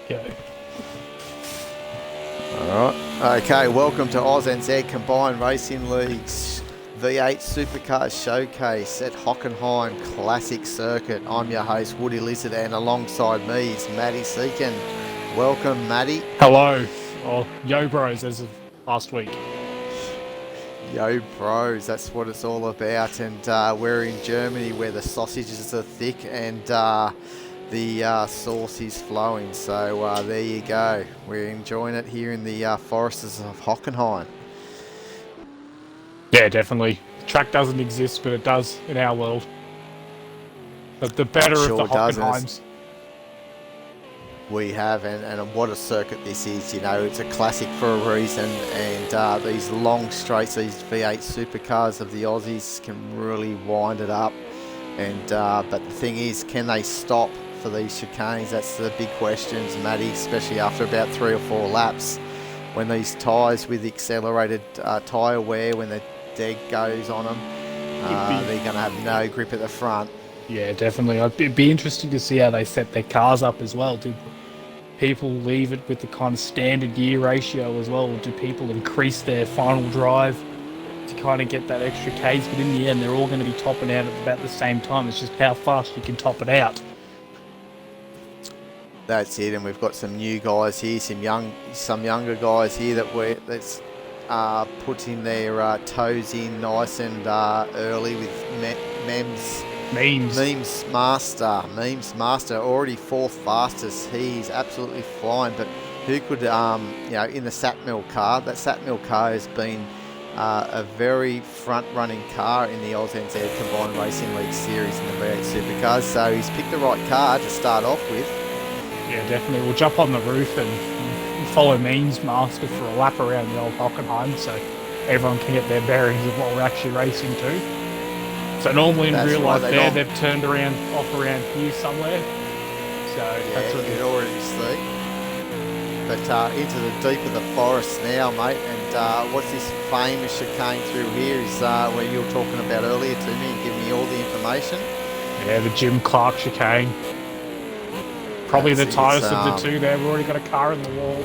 go. Alright, okay, welcome to ANZCRL Combined Racing League's V8 Supercars Showcase at Hockenheim Classic Circuit. I'm your host, Woody Lizard, and alongside me is Matty Seekin. Welcome, Matty. Hello, or Yo Bros as of last week. Yo Bros, that's what it's all about, and we're in Germany where the sausages are thick and the sauce is flowing, so there you go. We're enjoying it here in the forests of Hockenheim. Yeah, definitely. The track doesn't exist, but it does in our world. But the better of the Hockenheims. We have, and what a circuit this is. You know, it's a classic for a reason, and these long straights, these V8 supercars of the Aussies can really wind it up. And but the thing is, can they stop for these chicanes? That's the big questions, Matty, especially after about 3 or 4 laps, when these tyres with accelerated tyre wear, when the deck goes on them, they're going to have no grip at the front. Yeah, definitely. It'd be interesting to see how they set their cars up as well. Do people leave it with the kind of standard gear ratio as well, or do people increase their final drive to kind of get that extra Ks? But in the end, they're all going to be topping out at about the same time. It's just how fast you can top it out. That's it, and we've got some new guys here, some younger guys here that's putting their toes in nice and early with Memes Master, already 4th fastest. He's absolutely flying, but who could, in the Satmil car? That Satmil car has been a very front-running car in the ANZCRL Combined Racing League series in the V8 Supercars, so he's picked the right car to start off with. Yeah, definitely. We'll jump on the roof and follow Memes Master for a lap around the old Hockenheim, so everyone can get their bearings of what we're actually racing to. So normally in real life they've turned around here somewhere. So yeah, that's what you'd already see. But into the deep of the forest now, mate, and what's this famous chicane through here is where you were talking about earlier to me and giving me all the information. Yeah, the Jim Clark chicane. Probably the tightest of the two there. We've already got a car in the wall.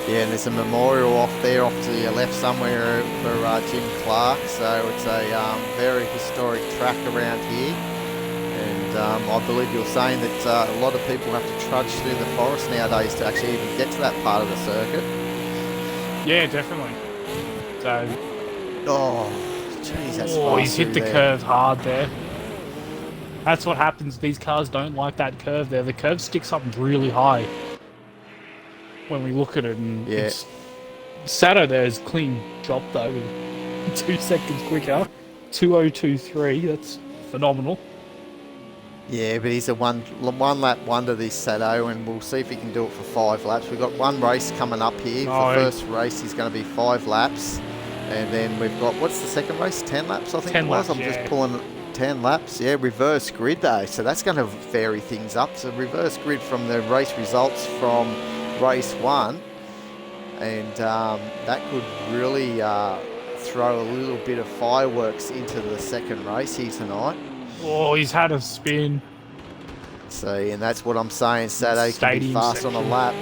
Yeah, and there's a memorial off there, off to your left somewhere for Jim Clark. So it's a very historic track around here. And I believe you're saying that a lot of people have to trudge through the forest nowadays to actually even get to that part of the circuit. Yeah, definitely. So. Oh, jeez, that's he's hit the curve hard there. That's what happens. These cars don't like that curve there. The curve sticks up really high when we look at it, and Sato there is clean job though, 2 seconds quicker, 2023. That's phenomenal. Yeah, but he's a one lap wonder, this Sato, and we'll see if he can do it for 5 laps. We've got one race coming up here. For the first race is going to be 5 laps, and then we've got, what's the second race? 10 laps, I think it was. I'm just pulling 10 laps. Yeah, reverse grid though, so that's going to vary things up. So reverse grid from the race results from race 1, and that could really throw a little bit of fireworks into the second race here tonight. Oh, he's had a spin. See, and that's what I'm saying. Sato can be fast on a lap.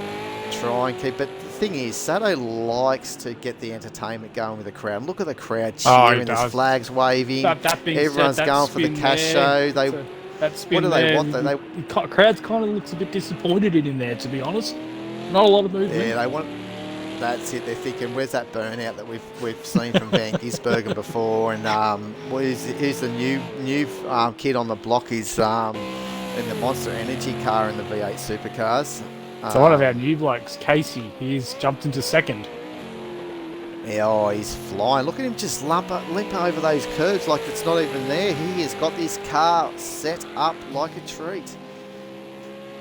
Try and keep it. The thing is, Sato likes to get the entertainment going with the crowd. Look at the crowd cheering. There's flags waving. Everyone's going for the cash show. What do they want? The crowd kind of looks a bit disappointed in him there, to be honest. Not a lot of movement. Yeah, they want. That's it. They're thinking, where's that burnout that we've seen from Van Gisbergen before? And here's the new kid on the block is in the Monster Energy car in the V8 Supercars. So one of our new blokes, Casey, he's jumped into second. Yeah, he's flying. Look at him just limp over those curves like it's not even there. He has got this car set up like a treat.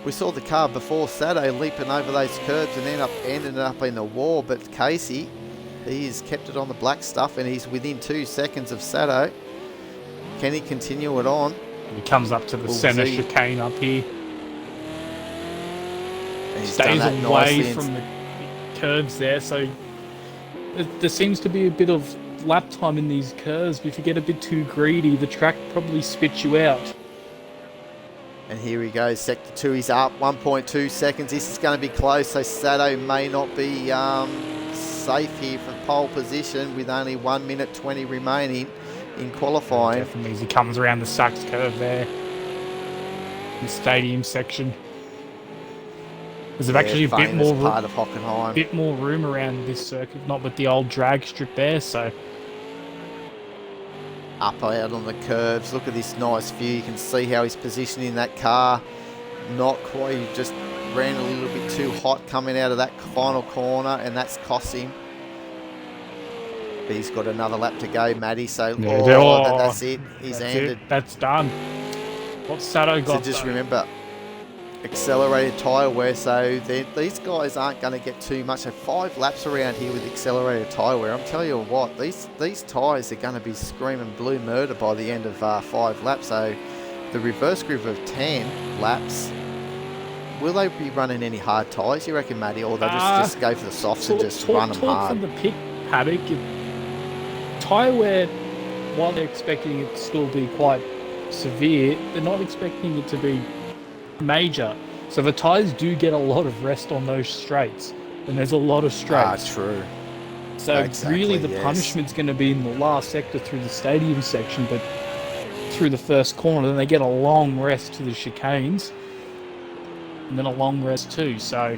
We saw the car before Sato leaping over those curves and ended up in the wall, but Casey, he has kept it on the black stuff and he's within 2 seconds of Sato. Can he continue it on? He comes up to the centre chicane up here. And stays away from the curves there, so there seems to be a bit of lap time in these curves. But if you get a bit too greedy, the track probably spits you out. And here he goes, sector 2, he's up 1.2 seconds. This is going to be close, so Sato may not be safe here for pole position with only 1 minute 20 remaining in qualifying. Definitely, as he comes around the Sachs curve there, the stadium section. There's actually a bit more part of Hockenheim. Bit more room around this circuit, not with the old drag strip there, so... Up out on the curves. Look at this nice view. You can see how he's positioning that car. Not quite. He just ran a little bit too hot coming out of that final corner, and that's cost him. But he's got another lap to go, Matty. So that's it. He's ended. That's done. What's Sato got? So just remember, accelerated tyre wear. So these guys aren't going to get too much. So 5 laps around here with accelerated tyre wear. I'm telling you what, these tyres are going to be screaming blue murder by the end of 5 laps. So the reverse group of 10 laps, will they be running any hard tyres, you reckon, Matty? Or they'll just go for the softs and just run them hard? From the pit paddock, tyre wear, while they're expecting it to still be quite severe, they're not expecting it to be major. So the tyres do get a lot of rest on those straights, and there's a lot of straights. True. So really the punishment's going to be in the last sector through the stadium section, but through the first corner, then they get a long rest to the chicanes, and then a long rest too. So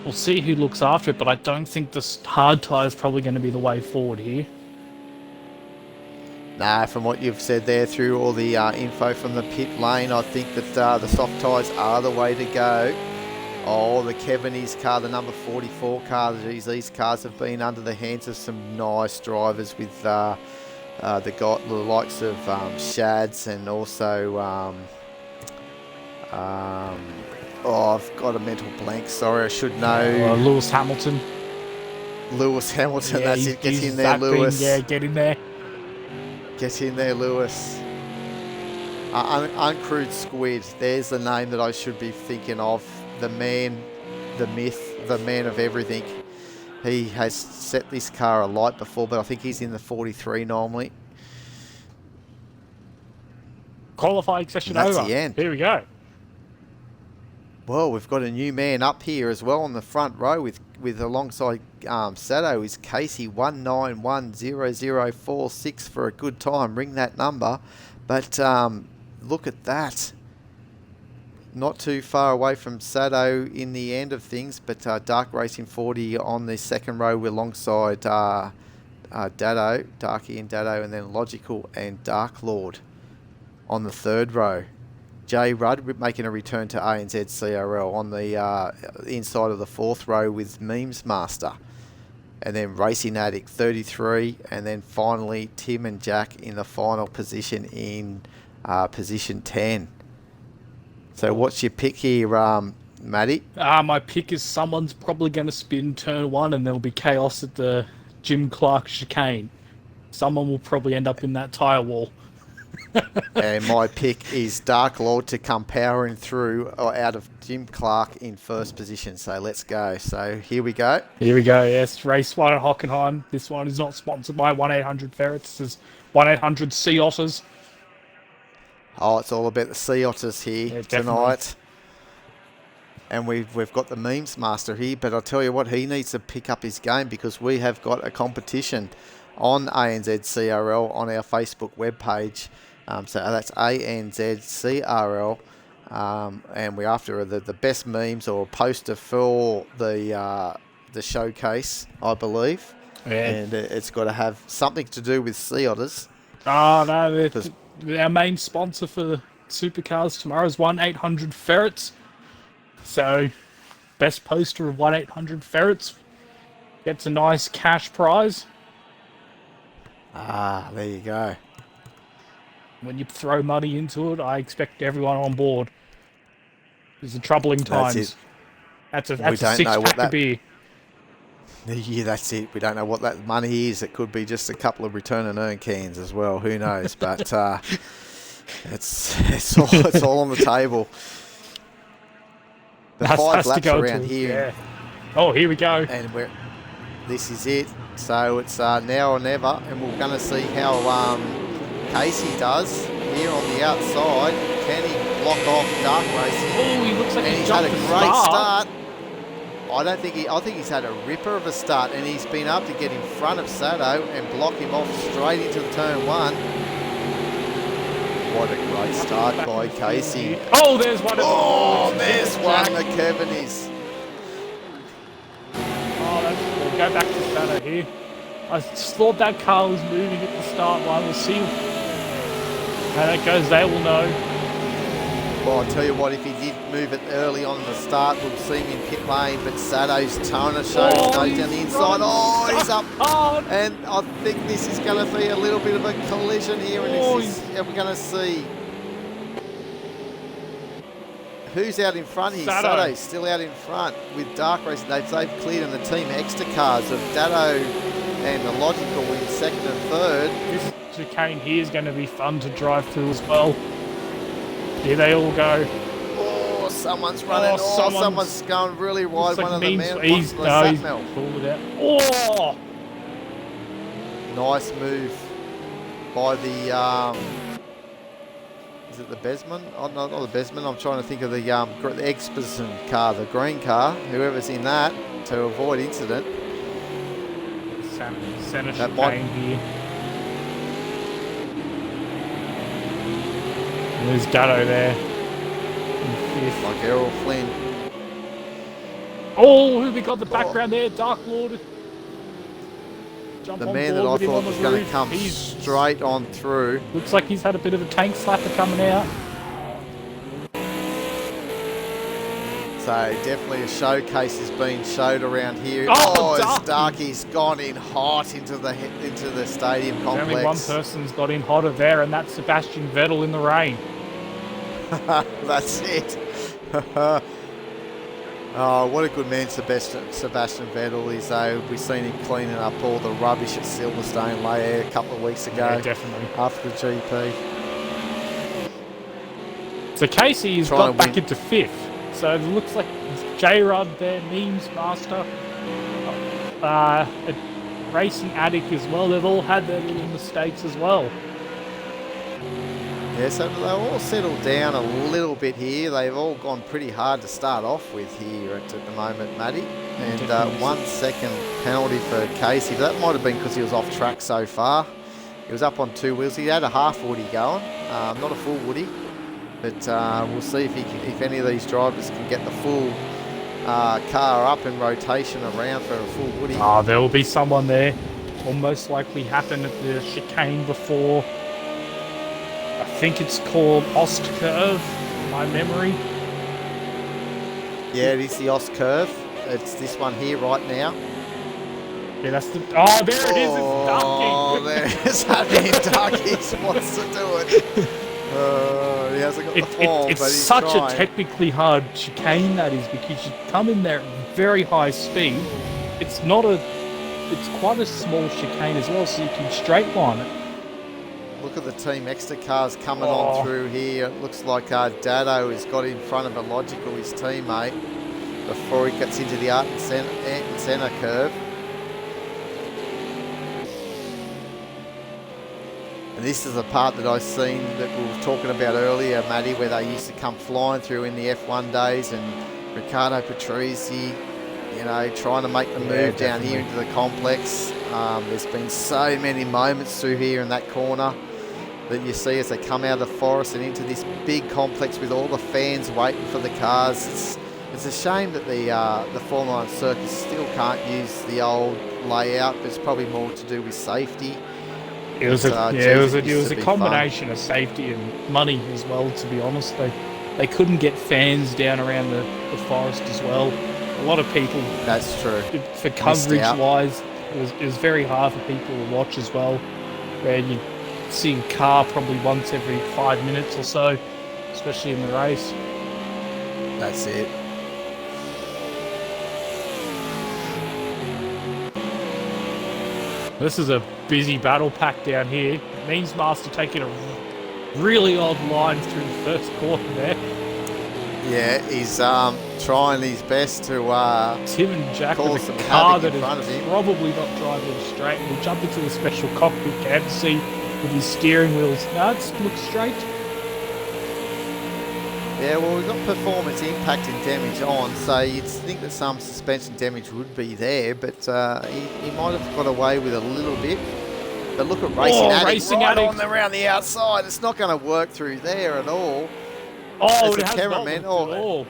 we'll see who looks after it, but I don't think the hard tyre is probably going to be the way forward here. Nah, from what you've said there through all the info from the pit lane, I think that the soft tyres are the way to go. Oh, the Kevin's car, the number 44 car, these cars have been under the hands of some nice drivers with the likes of Shads and also... I've got a mental blank, sorry, I should know. Lewis Hamilton. Lewis Hamilton, yeah, that's it, get in there, Lewis. Get in there. Get in there, Lewis. Uncrewed Squid, there's the name that I should be thinking of. The man, the myth, the man of everything. He has set this car alight before, but I think he's in the 43 normally. Qualifying session over. That's the end. Here we go. Well, we've got a new man up here as well on the front row with alongside Sato is Casey 1910046 for a good time. Ring that number. But look at that. Not too far away from Sato in the end of things, but Dark Racing 40 on the second row alongside Dado, Darky and Dado, and then Logical and Dark Lord on the third row. Jay Rudd making a return to ANZCRL on the inside of the fourth row with Memes Master. And then Racing Addict 33, and then finally Tim and Jack in the final position in position 10. So what's your pick here, Matty? My pick is someone's probably going to spin turn 1 and there'll be chaos at the Jim Clark chicane. Someone will probably end up in that tyre wall. And my pick is Dark Lord to come powering through out of Jim Clark in first position. So let's go. So here we go. Here we go, yes. Race 1 at Hockenheim. This one is not sponsored by 1-800-Ferrets. This is 1-800-Sea Otters. Oh, it's all about the Sea Otters here tonight. And we've got the Memes Master here, but I'll tell you what, he needs to pick up his game because we have got a competition on ANZCRL on our Facebook webpage. So that's ANZCRL. And we're after the best memes or poster for the showcase, I believe. Yeah. And it's got to have something to do with sea otters. Oh, no, our main sponsor for the SuperCars tomorrow is 1-800-Ferrets. So, best poster of 1-800-Ferrets gets a nice cash prize. Ah, there you go. When you throw money into it, I expect everyone on board. It's the troubling times. That's a 6-pack of beer. Yeah, that's it. We don't know what that money is. It could be just a couple of return and earn cans as well. Who knows? But it's all on the table. The 5 laps around here. Yeah. Oh, here we go. And this is it. So it's now or never, and we're going to see how Casey does here on the outside. Can he block off Dark Racing. Oh, he looks like And he he's had jumped a the great start. I think he's had a ripper of a start, and he's been able to get in front of Sato and block him off straight into turn 1. What a great start by Casey. Oh, there's one of them. Oh, there's one that Kevin is. Oh, we'll go back to Sato here. I just thought that car was moving at the start line. We'll see how that goes. They will know. Well, I'll tell you what, if he did move it early on in the start, we'll see him in pit lane, but Sato's toner shows nose down the inside. Oh, he's up. Oh. And I think this is going to be a little bit of a collision here, and we're going to see who's out in front here. Sato's still out in front with Dark Racing. They've cleared in the Team Extra cars of Datto and the Logical in second and third. This chicane here is going to be fun to drive through as well. Here they all go. Oh, someone's running. Someone's going really wide. One of the men. He's pulled it out. Oh! Nice move by the is it the Besman? Oh, no, not the Besman. I'm trying to think of the Exposition car, the green car. Whoever's in that to avoid incident. Center chicane here. There's Gatto there. Like Errol Flynn. Oh, who we got the background there? Dark Lord. The man that I thought was going to come straight on through. Looks like he's had a bit of a tank slapper coming out. So definitely a showcase is being showed around here. Oh, Darky's gone in hot into the stadium complex. Only one person's got in hotter there, and that's Sebastian Vettel in the rain. That's it. Oh, what a good man Sebastian Vettel is, though. We've seen him cleaning up all the rubbish at Silverstone Layer a couple of weeks ago. Yeah, definitely. After the GP. So Casey's got back into 5th. So it looks like J-Rod there, Memes Master, a Racing Addict as well. They've all had their little mistakes as well. Yeah, so they've all settled down a little bit here. They've all gone pretty hard to start off with here at the moment, Matty. And 1 second penalty for Casey. But that might have been because he was off track so far. He was up on 2 wheels. He had a half woody going, not a full woody. But we'll see if any of these drivers can get the full car up in rotation around for a full woody. Oh, there will be someone there. Will most likely happen at the chicane before. I think it's called Ost Curve, my memory. Yeah, it is the Ost Curve. It's this one here right now. Yeah, that's the... Oh, there it is. It's Darky. Oh, there's that Darky wants to do it. He hasn't got the form, it's but he's such trying. a technically hard chicane, that is, because you come in there at very high speed. It's quite a small chicane as well, so you can straight line it. Look at the Team Extra cars coming on through here. It looks like Dado has got in front of a Logical, his teammate, before he gets into the Ayrton Senna curve. And this is the part that I've seen that we were talking about earlier, Matty, where they used to come flying through in the F1 days, and Riccardo Patrese, you know, trying to make the move down here into the complex. There's been so many moments through here in that corner that you see as they come out of the forest and into this big complex with all the fans waiting for the cars. It's a shame that the Formula 1 circus still can't use the old layout, but it's probably more to do with safety. It was a combination of safety and money as well, to be honest. They couldn't get fans down around the forest as well. A lot of people... That's true. For coverage-wise, it was very hard for people to watch as well. Where you see a car probably once every 5 minutes or so, especially in the race. That's it. This is a busy battle pack down here. Memes Master taking a really odd line through the first corner there. Yeah, he's trying his best to Tim and Jack with a car that is probably not driving straight. We'll jump into the special cockpit cam to see with his steering wheels. No, it looks straight. Yeah, well, we've got performance impact and damage on, so you'd think that some suspension damage would be there, but he might have got away with a little bit. But look at Racing Addict Racing right Addict. around the outside. It's not going to work through there at all. Oh, As it has not worked at all.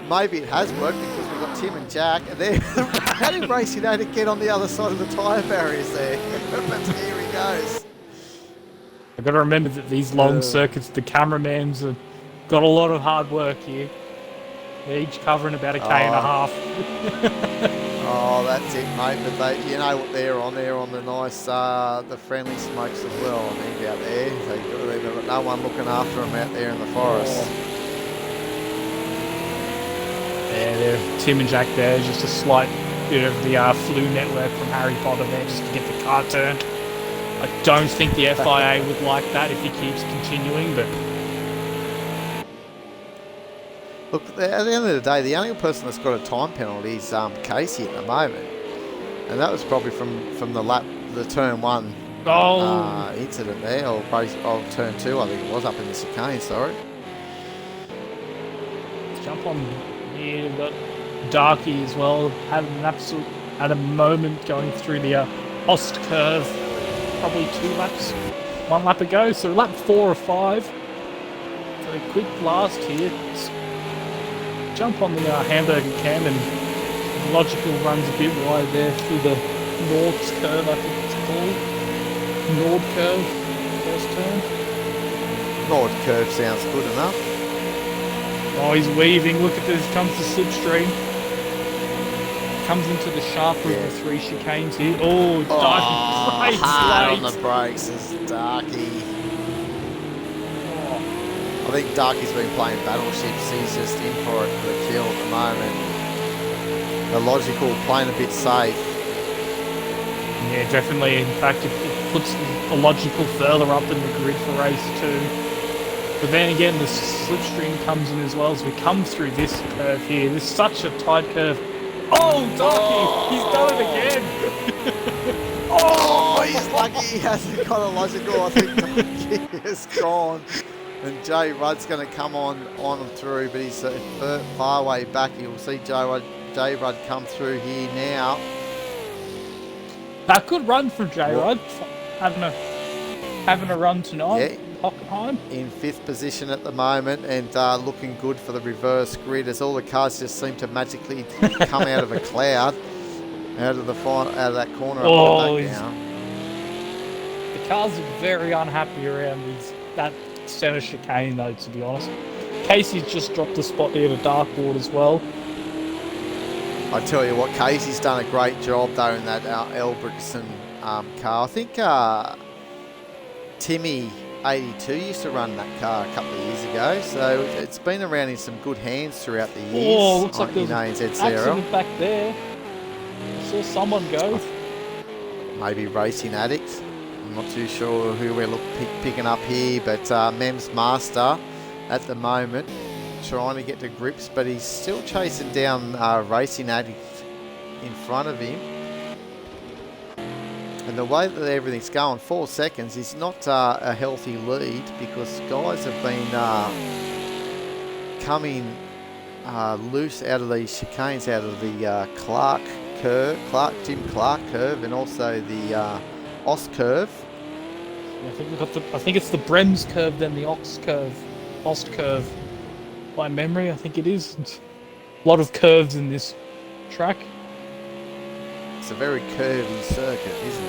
Maybe it has worked because we've got Tim and Jack. And there, how did Racing Addict get on the other side of the tyre barriers there? But here he goes. I've got to remember that these long circuits, the cameramans have got a lot of hard work here. They're each covering about a K and a half. Oh, that's it, mate. But they, you know what they're on? They're on the nice, the friendly smokes as well. I think out there, they've got no one looking after them out there in the forest. Yeah, Tim and Jack there. Just a slight bit of the flu network from Harry Potter there, just to get the car turned. I don't think the FIA would like that if he keeps continuing, but. Look, at the end of the day, the only person that's got a time penalty is Casey at the moment, and that was probably from the turn one incident there, or turn two, I think it was, up in the chicane. Sorry. Jump on here, got Darky as well. Had a moment going through the Ost curve, probably 1 lap ago. So lap 4 or 5. So a quick blast here. Jump on the hamburger cam, and Logical runs a bit wide there through the Nord's curve, I think it's called. Nord curve, first turn. Nord curve sounds good enough. Oh, he's weaving. Look at this. Comes the slipstream. Comes into the sharper of the 3 chicanes here. Oh, Darky. Hard on the brakes is Darky. I think Darky's been playing battleships. He's just in for it for the kill at the moment. The Logical playing a bit safe. Yeah, definitely. In fact, it puts the Logical further up in the grid for race 2. But then again, the slipstream comes in as well as we come through this curve here. This is such a tight curve. Oh, Darky! He's done it again! Oh, he's lucky he hasn't got a Logical. I think Darky is gone. And Jay Rudd's going to come on and through, but he's far way back. You'll see Jay Rudd come through here now. A good run from Jay Rudd, having a run tonight. Yeah. Hockenheim in 5th position at the moment, and looking good for the reverse grid as all the cars just seem to magically come out of a cloud, out of that corner. Oh, the cars are very unhappy around that centre chicane, though, to be honest. Casey's just dropped a spot here to Darkwood as well. I tell you what, Casey's done a great job though in that Elbrickson car. I think Timmy 82 used to run that car a couple of years ago, so it's been around in some good hands throughout the years. Oh, looks like there's ANZCRL. Accident back there. I saw someone go. Maybe Racing Addict. I'm not too sure who we're picking up here, but Mems Master at the moment trying to get to grips, but he's still chasing down Racing Addict in front of him. And the way that everything's going, 4 seconds is not a healthy lead, because guys have been coming loose out of these chicanes, out of the Jim Clark curve, and also the Ost curve. I think it's the Brems curve, then the Ost curve. By memory, I think it is. It's a lot of curves in this track. It's a very curvy circuit, isn't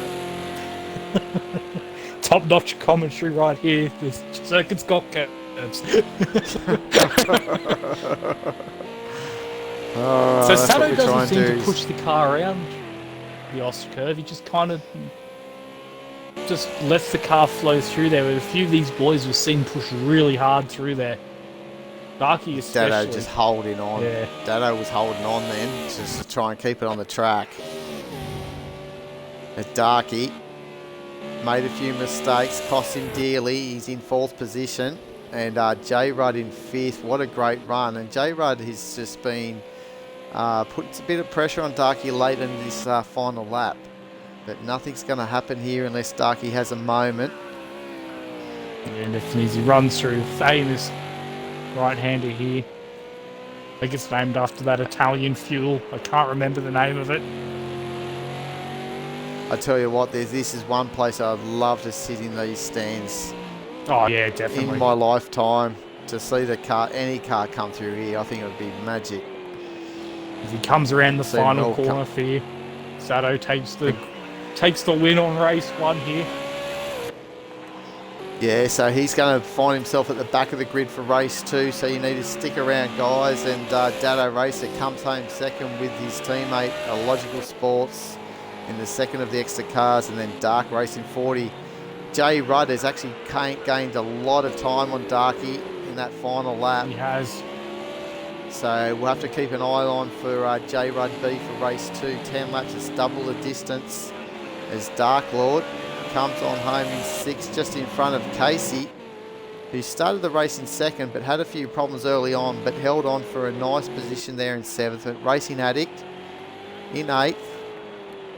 it? Top-notch commentary right here. This circuit's got curves. So Sato doesn't seem to push the car around the Ost curve. He just kind of just lets the car flow through there. But a few of these boys we've seen push really hard through there. Darky especially. Dado just holding on. Yeah. Dado was holding on then, just to try and keep it on the track. As Darky made a few mistakes, cost him dearly. He's in 4th position, and J Rudd in 5th. What a great run! And J Rudd has just been puts a bit of pressure on Darky late in this final lap, but nothing's going to happen here unless Darky has a moment. Yeah, definitely. He runs through famous right-hander here. I think it's named after that Italian fuel. I can't remember the name of it. I tell you what, this is one place I'd love to sit in these stands. Oh yeah, definitely. In my lifetime, to see any car come through here, I think it would be magic. As he comes around the final corner for you, Sato takes the win on race 1 here. Yeah, so he's going to find himself at the back of the grid for race 2, so you need to stick around, guys. And Dado Racer comes home second with his teammate, Logical Sports, in the second of the extra cars, and then Dark Racing 40. Jay Rudd has actually gained a lot of time on Darky in that final lap. He has. So we'll have to keep an eye on for J Rudd B for race 2. 10 laps, it's double the distance as Dark Lord comes on home in 6th, just in front of Casey, who started the race in 2nd but had a few problems early on, but held on for a nice position there in 7th. Racing Addict in 8th.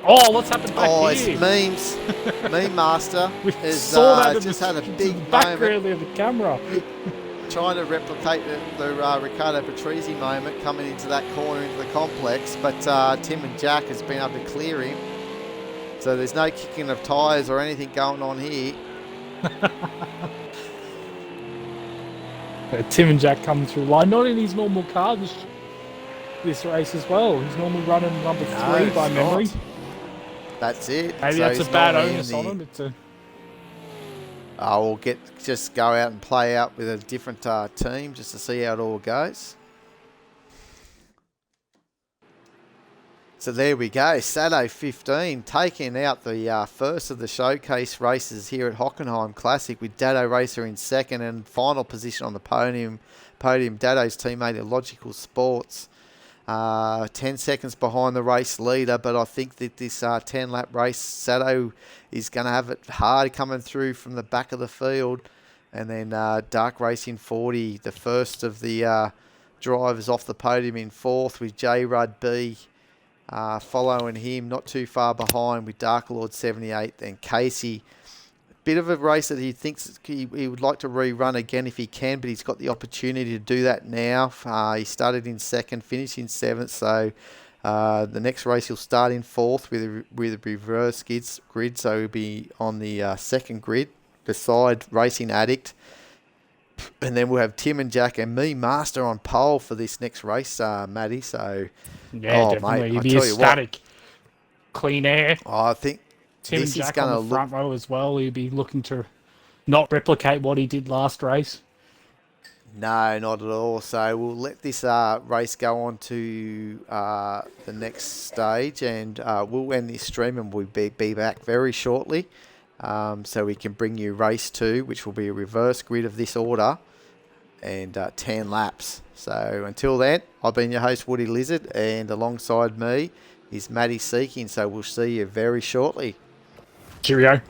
Oh, what's happened back here? It's Memes. Meme Master We has saw that just had a big background moment. of the camera. Trying to replicate the Riccardo Patrese moment coming into that corner into the complex, but Tim and Jack has been able to clear him. So there's no kicking of tyres or anything going on here. Tim and Jack coming through line, not in his normal car this race as well. He's normally running number 3 by memory. That's it. Maybe that's a bad onus on him. We'll just go out and play out with a different team just to see how it all goes. So there we go, Saturday 15, taking out the first of the showcase races here at Hockenheim Classic with Dado Racer in 2nd and final position on the podium. Dado's teammate Logical Sports, 10 seconds behind the race leader, but I think that this 10-lap race, Sato is going to have it hard coming through from the back of the field. And then Dark Racing 40, the first of the drivers off the podium in 4th with J Rudd B. Following him, not too far behind with Dark Lord 78 and Casey. Bit of a race that he thinks he would like to rerun again if he can, but he's got the opportunity to do that now. He started in 2nd, finished in 7th, so the next race he'll start in 4th with a reverse grid, so he'll be on the 2nd grid beside Racing Addict. And then we'll have Tim and Jack and me, Master, on pole for this next race, Matty. So, yeah, definitely. He'd be ecstatic. Clean air. I think Tim and Jack on the front row as well. He'd be looking to not replicate what he did last race. No, not at all. So we'll let this race go on to the next stage, and we'll end this stream, and we'll be back very shortly. So we can bring you race 2, which will be a reverse grid of this order, and 10 laps. So until then, I've been your host, Woody Lizard, and alongside me is Matty Seeking. So we'll see you very shortly. Cheerio.